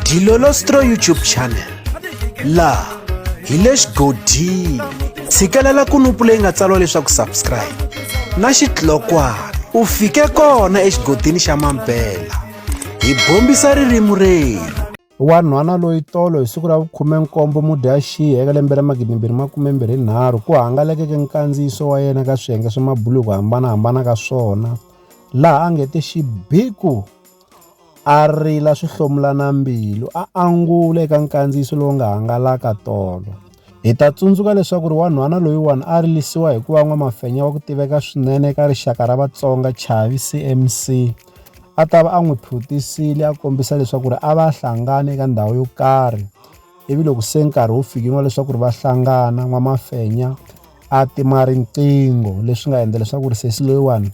Dilolostro YouTube channel la hi le xigodini tshikelela kunupu leyi nga tsariwa leswaku subscribe na xitlokwana u fike kona exigodini xa Mampela hi bombisa ririmi rero. Wanhwana loyi tolo hi siku ra 17 Mudyaxihi eka lembe ra 2023 ku hangalakeke nkandziyiso wa yena ka swiyenge swa mabuluku hambanahambana ka swona laha a ngete xibiku a rila swihlomulana mbilu a angula eka nkandziyiso lowu nga hangalaka tolo. Hi ta tsundzuka leswaku wanhwana loyiwani a rilisiwa hi ku va n'wamafenya wa ku tiveka swinene eka rixaka ra Vatsonga Chavi CMC a ta va a n'wi phutisile a kombisa leswaku a va hlangana eka ndhawu yo karhi ivi loko se nkarhi wu fikile leswaku va hlangana n'wamafenya a tima riqingho leswi nga endla leswaku sesi loyiwani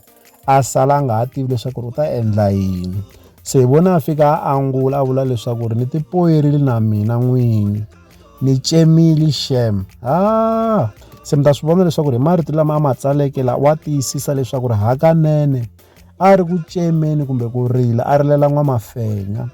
a sala a nga ha tivi leswaku u ta endla yini. Se hi vona a fika a angula a vula leswaku ni tipoyerile na mina n'wini ni cemile shem. Se mi ta swi vona leswaku hi marito lama a ma tsaleke la wa tiyisisa leswaku hakanene a ri ku cemeni kumbe ku rila a rilela n'wamafenya.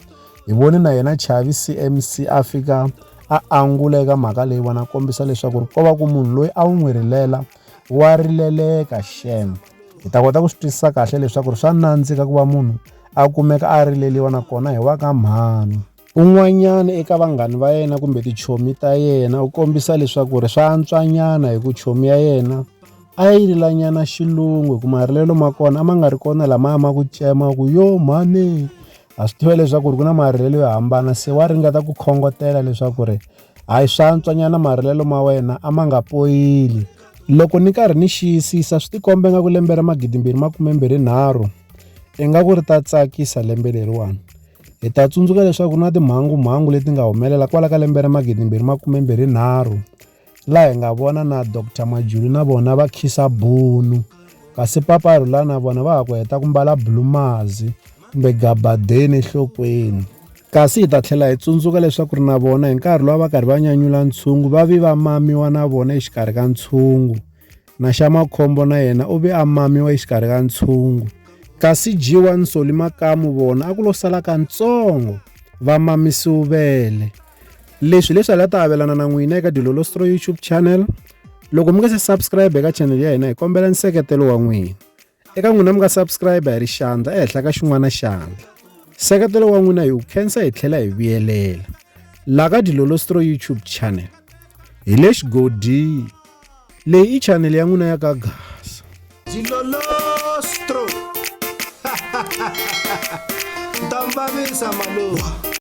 Hi voni na yena Chavi CMC a fika a angula eka mhaka leyi vona kombisa leswaku ko va ku munhu loyi a wu n'wi rilela wa rileleka shem. Hi ta kota ku swi twisisa kahle leswaku swa nandzika ku va munhu a kumeka a rileliwa nakona hi wa ka mhani. Un'wanyana eka vanghani va yena kumbe tichomi ta yena u kombisa leswaku swa antswanyana hi ku chomi ya yena a yi rilanyana xilungu hi ku marilelo ma kona a ma nga ri kona lama ma ku cema ku yo mhani. Ha swi tiva leswaku ku na marilelo yo hambana se wa ringeta ku khongotela leswaku hayi swa antswanyana marilelo ma wena a ma nga poyili. Loko ni karhi ni xiyisisa swi tikombe nga ku lembe ra 2023 ingaku ri ta tsakisa lembe leriwani. Hi ta tsundzuka leswaku na timhangu leti nga humelela kwala ka lembe ra 2023 laha hi nga vona na Dr Majulu na vona va khisa bunu kasi Paparula na vona va ha ku heta ku mbala blumazi kumbe gabadeni enhlokweni. Kasi hi ta tlhela hi tsundzuka leswaku na vona hi nkarhi lowu va karhi va nyanyula ntshungu va vi va mamiwa na vona exikarhi ka ntshungu na xa makhombo na yena u vi a mamiwa exikarhi ka ntshungu. Kasi Jiwa Nsoli Makamu vona a ku lo sala kantsongo va mamisiwe vele. Leswi a ta avelana na n'wina eka Dilolostro YouTube channel. Loko mi nga se subscribe eka channel ya hina hi kombela nseketelo wa n'wina. Eka n'wina mi nga subscribe hi ri xandla ehenhla ka xin'wana xandla. Nseketelo wa n'wina hi wu khensa hi tlhela hi vuyelela. La ka Dilolostro YouTube channel hi le xigodini leyi i channel ya n'wina ya ka Gasa. Dilolostro Ndambavisa malo.